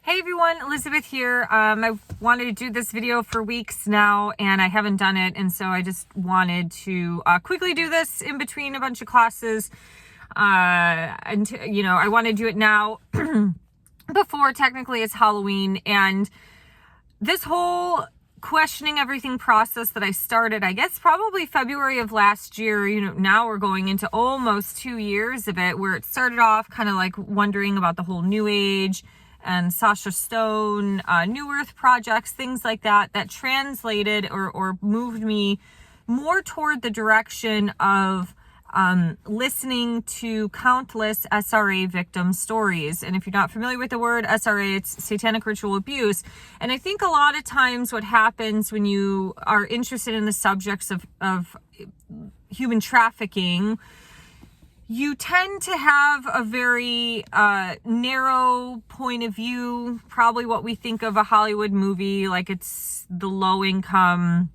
Hey everyone, Elizabeth here. I wanted to do this video for weeks now and I haven't done it, and so I just wanted to quickly do this in between a bunch of classes. And I want to do it now before technically it's Halloween. And this whole questioning everything process that I started, I guess probably February of last year, now we're going into almost 2 years of it, where it started off kind of like wondering about the whole New Age and Sasha Stone, New Earth projects, things like that, that translated or moved me more toward the direction of listening to countless SRA victim stories. And if you're not familiar with the word SRA, it's satanic ritual abuse. And I think a lot of times what happens when you are interested in the subjects of human trafficking, you tend to have a very narrow point of view, probably what we think of a Hollywood movie, like it's the low income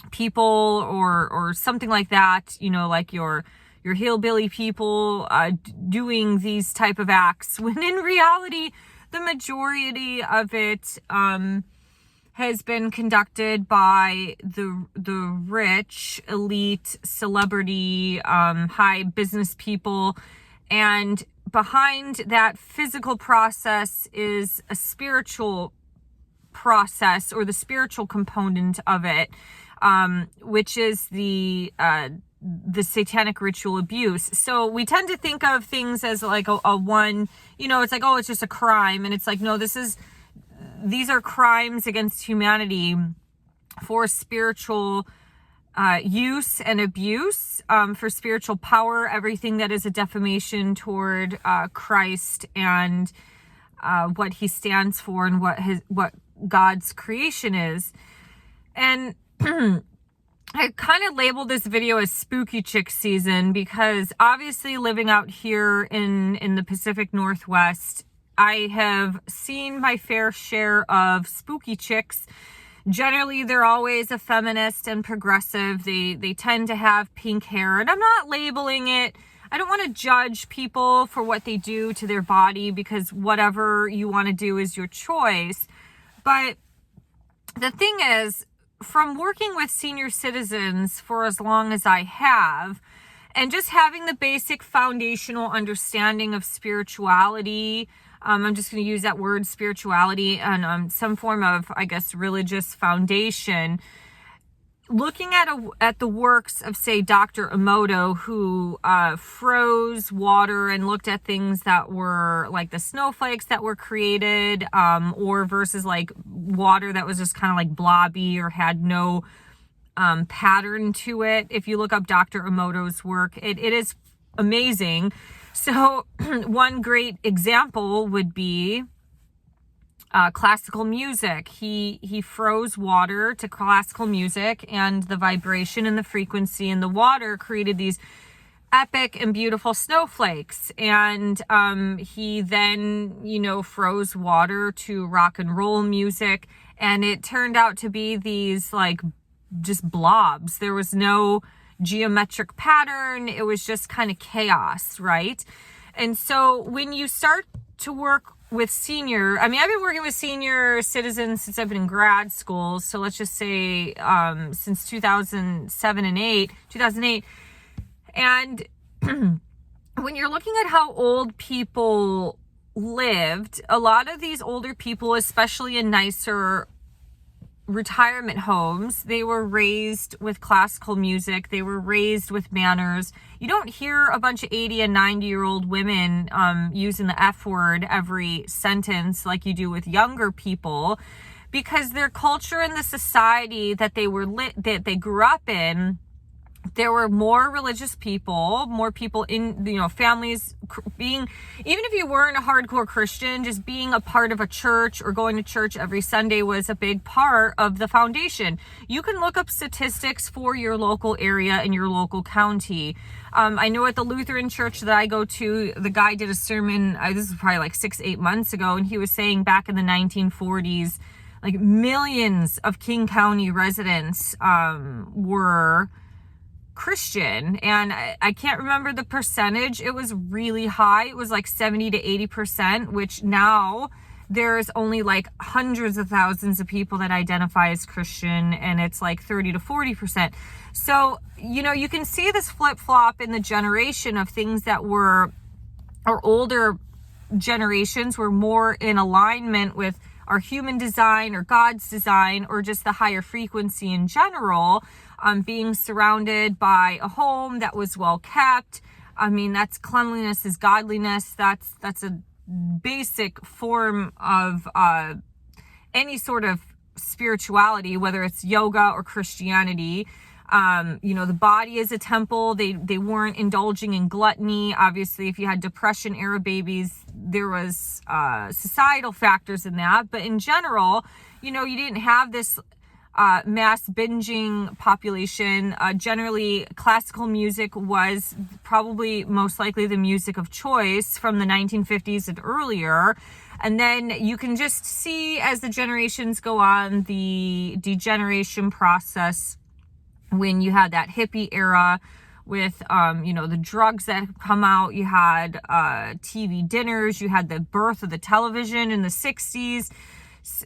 people or something like that, like your hillbilly people doing these type of acts, when in reality the majority of it has been conducted by the rich, elite, celebrity, high business people. And behind that physical process is a spiritual process, or the spiritual component of it, which is the satanic ritual abuse. So we tend to think of things as like a one, it's like, oh, it's just a crime. And it's like, no, these are crimes against humanity for spiritual use and abuse, for spiritual power, everything that is a defamation toward Christ and what he stands for and what God's creation is. And I kind of labeled this video as Spooky Chick Season because obviously living out here in the Pacific Northwest, I have seen my fair share of spooky chicks. Generally, they're always a feminist and progressive. They tend to have pink hair, and I'm not labeling it. I don't want to judge people for what they do to their body, because whatever you want to do is your choice. But the thing is, from working with senior citizens for as long as I have, and just having the basic foundational understanding of spirituality, I'm just going to use that word, spirituality, and some form of, I guess, religious foundation. Looking at the works of, say, Dr. Emoto, who froze water and looked at things that were like the snowflakes that were created, or versus like water that was just kind of like blobby or had no pattern to it. If you look up Dr. Emoto's work, it is amazing. So one great example would be classical music. He froze water to classical music, and the vibration and the frequency in the water created these epic and beautiful snowflakes. And he then, froze water to rock and roll music, and it turned out to be these like just blobs. There was no geometric pattern. It was just kind of chaos, right? And so when you start to work with I've been working with senior citizens since I've been in grad school. So let's just say since 2008. And when you're looking at how old people lived, a lot of these older people, especially in nicer retirement homes, they were raised with classical music. They were raised with manners. You don't hear a bunch of 80 and 90-year-old women using the F word every sentence like you do with younger people, because their culture and the society that that they grew up in, there were more religious people, more people in, families being, even if you weren't a hardcore Christian, just being a part of a church or going to church every Sunday was a big part of the foundation. You can look up statistics for your local area and your local county. I know at the Lutheran church that I go to, the guy did a sermon, this is probably like 6-8 months ago, and he was saying back in the 1940s, like millions of King County residents were Christian, and I can't remember the percentage. It was really high. It was like 70 to 80%, which now there's only like hundreds of thousands of people that identify as Christian, and it's like 30 to 40%. So, you can see this flip-flop in the generation of things that were, or older generations were more in alignment with our human design or God's design, or just the higher frequency in general, being surrounded by a home that was well kept. I mean, that's cleanliness is godliness. That's a basic form of any sort of spirituality, whether it's yoga or Christianity. The body is a temple. They weren't indulging in gluttony. Obviously, if you had depression era babies, there was societal factors in that. But in general, you didn't have this mass binging population. Generally, classical music was probably most likely the music of choice from the 1950s and earlier. And then you can just see, as the generations go on, the degeneration process when you had that hippie era with, the drugs that have come out. You had TV dinners. You had the birth of the television in the 60s,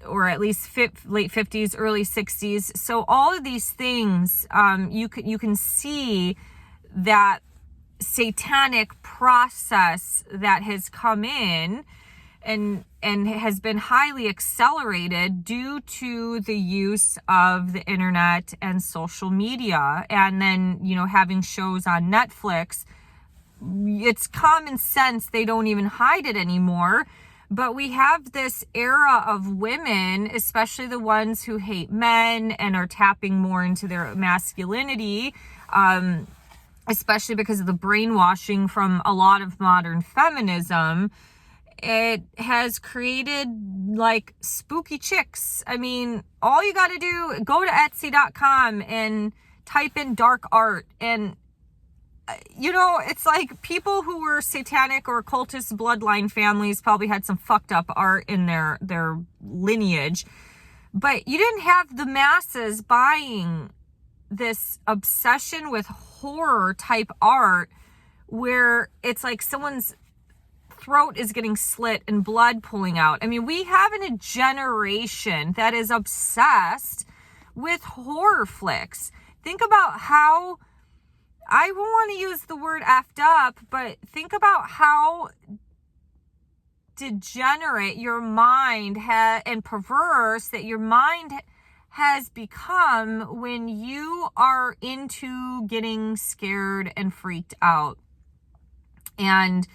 or at least late 50s, early 60s. So all of these things, you can see that satanic process that has come in and has been highly accelerated due to the use of the internet and social media. And then, having shows on Netflix, it's common sense. They don't even hide it anymore. But we have this era of women, especially the ones who hate men and are tapping more into their masculinity, especially because of the brainwashing from a lot of modern feminism. It has created like spooky chicks. I mean, all you got to do, go to Etsy.com and type in dark art, and it's like people who were satanic or occultist bloodline families probably had some fucked up art in their lineage. But you didn't have the masses buying this obsession with horror type art where it's like someone's throat is getting slit and blood pulling out. I mean, we have a generation that is obsessed with horror flicks. Think about how, I won't want to use the word effed up, but think about how degenerate your mind and perverse that your mind has become when you are into getting scared and freaked out. And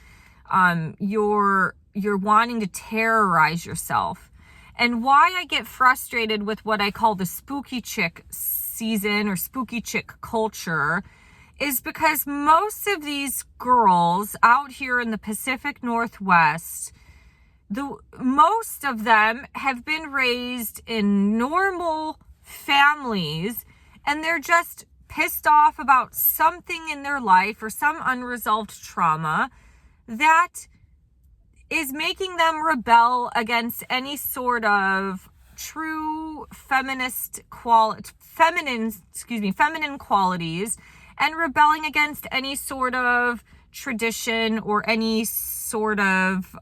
you're wanting to terrorize yourself. And why I get frustrated with what I call the spooky chick season or spooky chick culture is because most of these girls out here in the Pacific Northwest, most of them have been raised in normal families, and they're just pissed off about something in their life or some unresolved trauma that is making them rebel against any sort of true feminine qualities, and rebelling against any sort of tradition or any sort of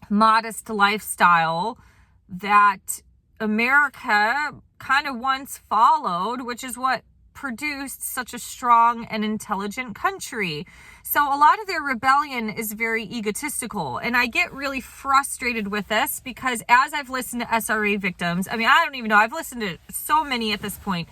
modest lifestyle that America kind of once followed, which is what produced such a strong and intelligent country. So a lot of their rebellion is very egotistical, and I get really frustrated with this because as I've listened to SRA victims, I mean, I don't even know, I've listened to so many at this point.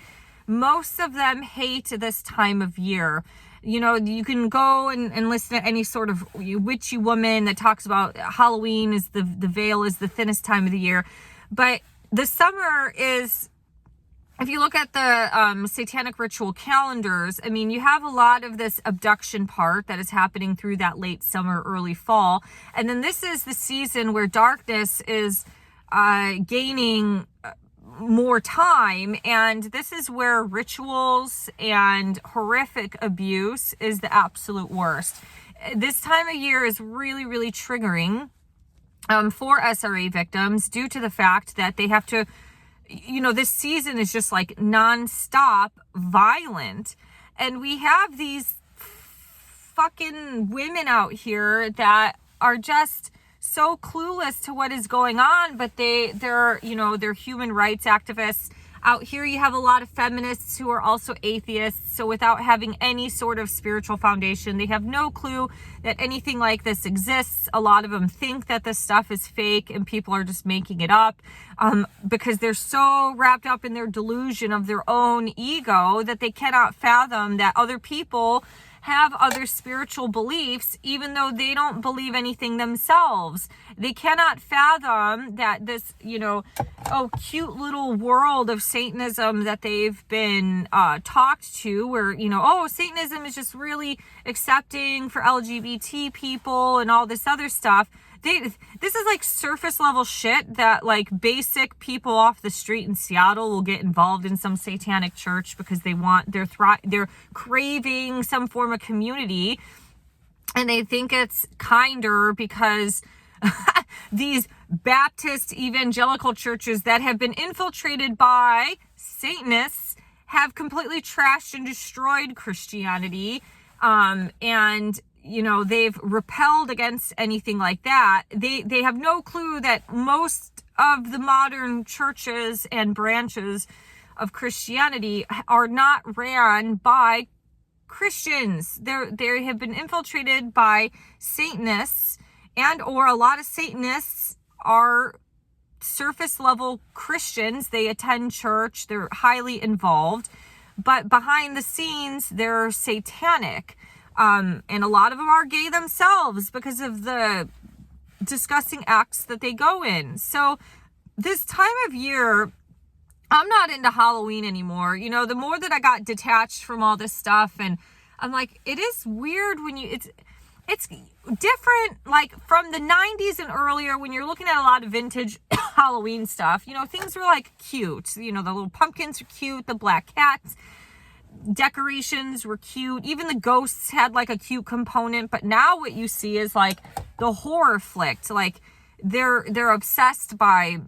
Most of them hate this time of year. You can go and listen to any sort of witchy woman that talks about Halloween is the veil is the thinnest time of the year. But the summer is, if you look at the satanic ritual calendars, I mean, you have a lot of this abduction part that is happening through that late summer, early fall. And then this is the season where darkness is gaining more time. And this is where rituals and horrific abuse is the absolute worst. This time of year is really, really triggering for SRA victims due to the fact that they have to, this season is just like nonstop violent. And we have these fucking women out here that are just so clueless to what is going on, but they're human rights activists. Out here, you have a lot of feminists who are also atheists. So without having any sort of spiritual foundation, they have no clue that anything like this exists. A lot of them think that this stuff is fake and people are just making it up because they're so wrapped up in their delusion of their own ego that they cannot fathom that other people have other spiritual beliefs, even though they don't believe anything themselves. They cannot fathom that this, cute little world of Satanism that they've been talked to, where, Satanism is just really accepting for LGBT people and all this other stuff. This is like surface level shit that like basic people off the street in Seattle will get involved in some satanic church because they're craving some form of community, and they think it's kinder because these Baptist evangelical churches that have been infiltrated by Satanists have completely trashed and destroyed Christianity, and they've repelled against anything like that. They have no clue that most of the modern churches and branches of Christianity are not ran by Christians. They have been infiltrated by Satanists, or a lot of Satanists are surface level Christians. They attend church, they're highly involved, but behind the scenes, they're satanic. And a lot of them are gay themselves because of the disgusting acts that they go in. So this time of year, I'm not into Halloween anymore. The more that I got detached from all this stuff, and I'm like, it is weird when it's different, like from the 90s and earlier, when you're looking at a lot of vintage Halloween stuff, things were like cute. The little pumpkins are cute, the black cats, decorations were cute, even the ghosts had like a cute component. But now what you see is like the horror flicked. Like they're obsessed by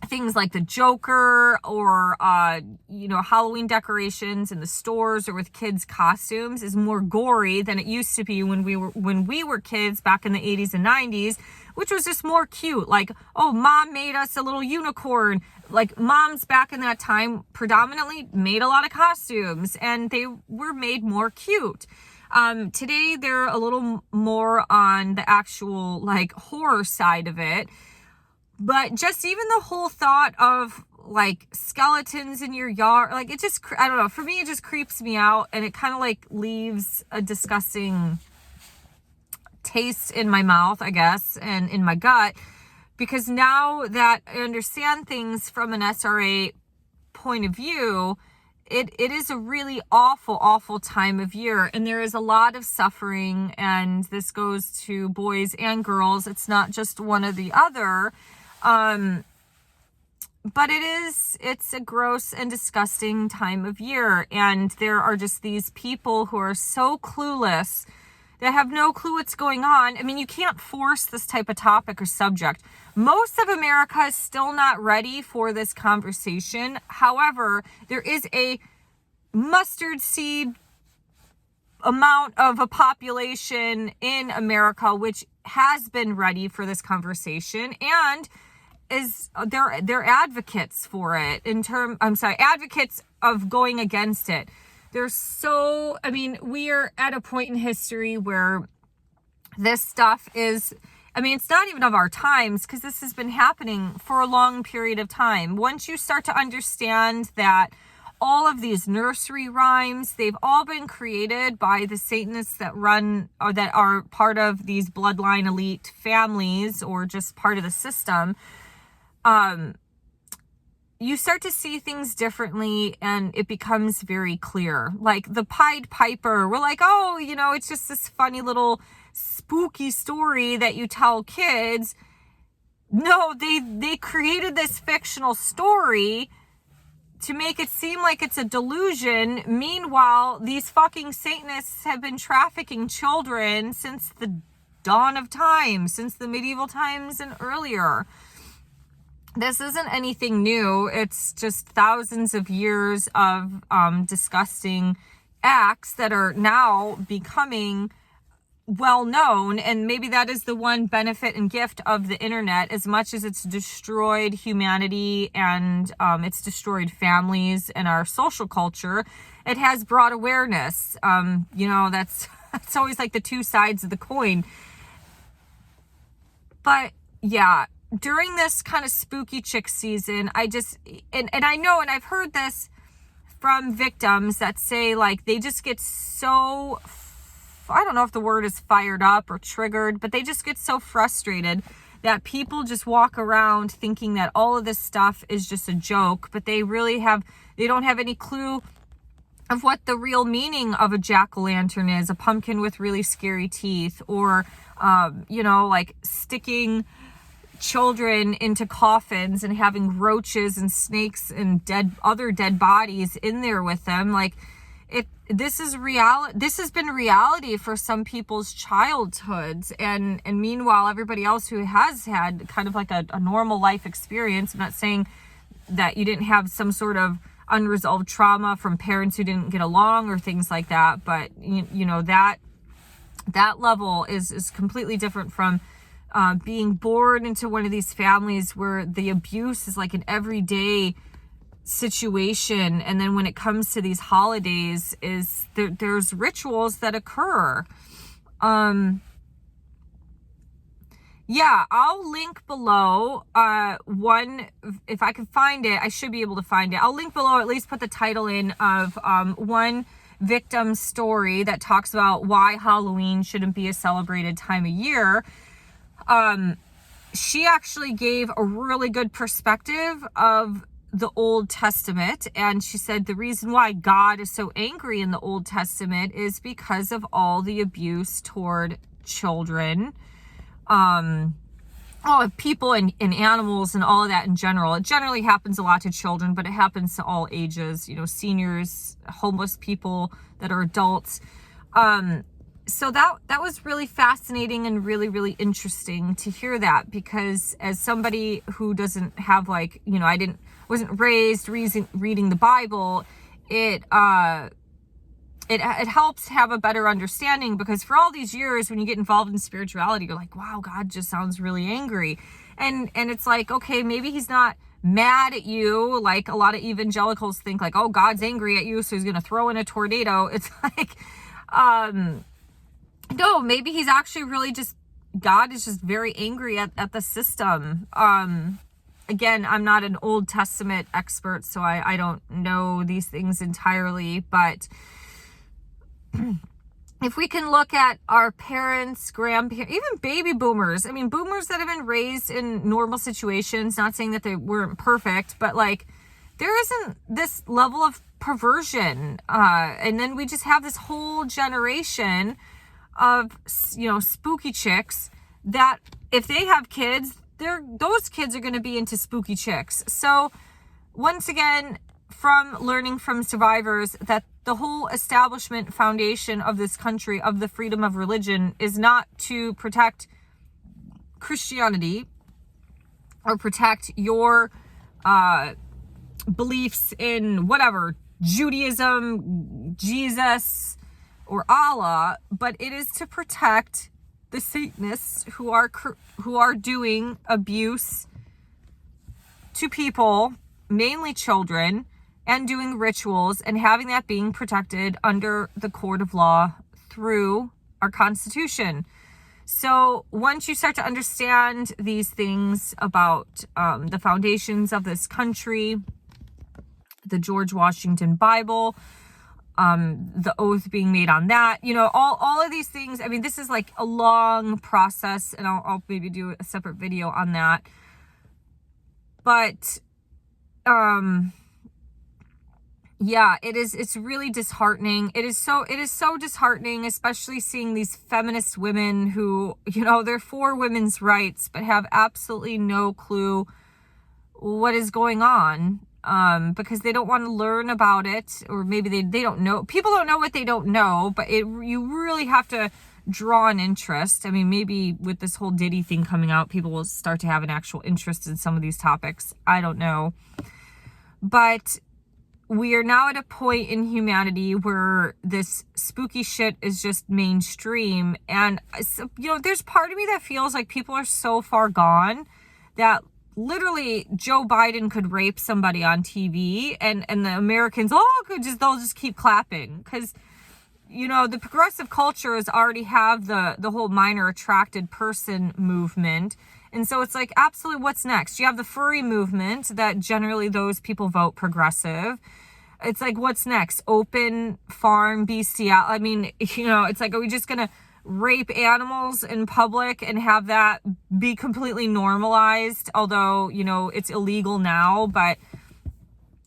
things like the Joker, or Halloween decorations in the stores or with kids' costumes is more gory than it used to be when we were kids back in the 80s and 90s, which was just more cute. Like, oh, mom made us a little unicorn. Like, moms back in that time predominantly made a lot of costumes, and they were made more cute. Today, they're a little more on the actual, like, horror side of it. But just even the whole thought of, like, skeletons in your yard, like, it just, I don't know, for me, it just creeps me out, and it kind of, like, leaves a disgusting taste in my mouth, I guess, and in my gut. Because now that I understand things from an SRA point of view, it is a really awful, awful time of year. And there is a lot of suffering. And this goes to boys and girls. It's not just one or the other. But it's a gross and disgusting time of year. And there are just these people who are so clueless, that have no clue what's going on. I mean, you can't force this type of topic or subject. Most of America is still not ready for this conversation. However, there is a mustard seed amount of a population in America which has been ready for this conversation, and they're advocates for it advocates of going against it. We are at a point in history where this stuff is, it's not even of our times, because this has been happening for a long period of time. Once you start to understand that all of these nursery rhymes, they've all been created by the Satanists that run, or that are part of these bloodline elite families, or just part of the system, you start to see things differently, and it becomes very clear. Like the Pied Piper, we're like, oh, it's just this funny little spooky story that you tell kids. No, they created this fictional story to make it seem like it's a delusion. Meanwhile, these fucking Satanists have been trafficking children since the dawn of time, since the medieval times and earlier. This isn't anything new. It's just thousands of years of disgusting acts that are now becoming well known, and maybe that is the one benefit and gift of the internet. As much as it's destroyed humanity and it's destroyed families and our social culture, it has brought awareness. That's always like the two sides of the coin. But yeah, during this kind of spooky chick season, I just, and I know, and I've heard this from victims that say like they just get so, I don't know if the word is fired up or triggered, but they just get so frustrated that people just walk around thinking that all of this stuff is just a joke, but they don't have any clue of what the real meaning of a jack-o'-lantern is, a pumpkin with really scary teeth, or, like sticking children into coffins and having roaches and snakes and other dead bodies in there with them. Like, this is reality. This has been reality for some people's childhoods, and meanwhile, everybody else who has had kind of like a normal life experience. I'm not saying that you didn't have some sort of unresolved trauma from parents who didn't get along or things like that, but that level is completely different from being born into one of these families where the abuse is like an everyday situation, and then when it comes to these holidays, there's rituals that occur. I'll link below one, if I can find it. I should be able to find it. I'll link below, at least put the title in, of one victim story that talks about why Halloween shouldn't be a celebrated time of year. She actually gave a really good perspective of the Old Testament, and she said the reason why God is so angry in the Old Testament is because of all the abuse toward children, people and animals and all of that in general. It generally happens a lot to children, but it happens to all ages, seniors, homeless people that are adults. So that was really fascinating and really, really interesting to hear that, because as somebody who doesn't have wasn't raised reading the Bible, it helps have a better understanding, because for all these years when you get involved in spirituality, you're like, wow, God just sounds really angry. And it's like, okay, maybe he's not mad at you like a lot of evangelicals think, like, oh, God's angry at you, so he's going to throw in a tornado. It's like, no, maybe he's actually really God is just very angry at the system. Again, I'm not an Old Testament expert, so I don't know these things entirely, but if we can look at our parents, grandparents, even baby boomers, boomers that have been raised in normal situations, not saying that they weren't perfect, but like, there isn't this level of perversion. And then we just have this whole generation of, spooky chicks that if they have kids, those kids are going to be into spooky chicks. So once again, from learning from survivors, that the whole establishment foundation of this country, of the freedom of religion, is not to protect Christianity or protect your beliefs in whatever, Judaism, Jesus, or Allah, but it is to protect the Satanists who are doing abuse to people, mainly children, and doing rituals, and having that being protected under the court of law through our Constitution. So once you start to understand these things about the foundations of this country, the George Washington Bible, the oath being made on that, all of these things. This is like a long process, and I'll maybe do a separate video on that. But, it's really disheartening. It is so disheartening, especially seeing these feminist women who, they're for women's rights, but have absolutely no clue what is going on. Because they don't want to learn about it, or maybe they don't know. People don't know what they don't know, but you really have to draw an interest. Maybe with this whole Diddy thing coming out, people will start to have an actual interest in some of these topics. I don't know. But we are now at a point in humanity where this spooky shit is just mainstream. And, you know, there's part of me that feels like people are so far gone that literally Joe Biden could rape somebody on TV and the Americans, they'll just keep clapping. Because, you know, the progressive cultures already have the whole minor attracted person movement. And so it's like, absolutely, what's next? You have the furry movement that generally those people vote progressive. It's like, what's next? Open farm bestiality. I mean, you know, it's like, are we just going to rape animals in public and have that be completely normalized? Although, you know, it's illegal now, but,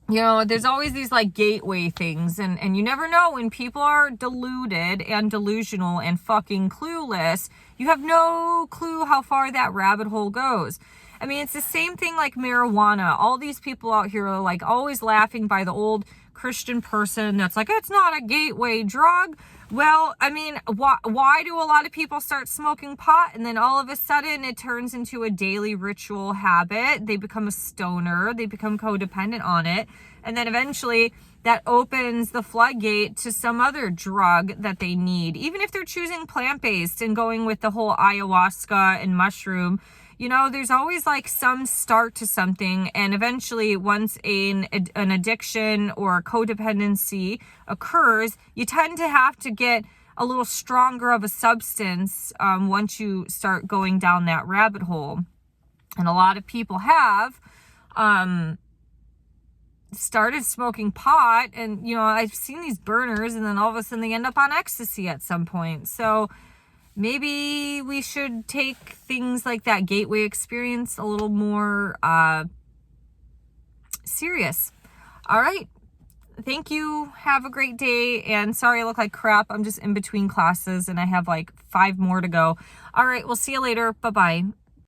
you know, there's always these like gateway things, and you never know when people are deluded and delusional and fucking clueless. You have no clue how far that rabbit hole goes. I mean, it's the same thing like marijuana. All these people out here are like always laughing by the old Christian person that's like, it's not a gateway drug. Well, I mean, why do a lot of people start smoking pot and then all of a sudden it turns into a daily ritual habit? They become a stoner, they become codependent on it, and then eventually that opens the floodgate to some other drug that they need. Even if they're choosing plant-based and going with the whole ayahuasca and mushroom, you know, there's always like some start to something, and eventually once an addiction or codependency occurs, you tend to have to get a little stronger of a substance once you start going down that rabbit hole. And a lot of people have started smoking pot, and, you know, I've seen these burners, and then all of a sudden they end up on ecstasy at some point. So maybe we should take things like that gateway experience a little more serious. All right. Thank you. Have a great day. And sorry I look like crap. I'm just in between classes and I have like 5 more to go. All right. We'll see you later. Bye-bye.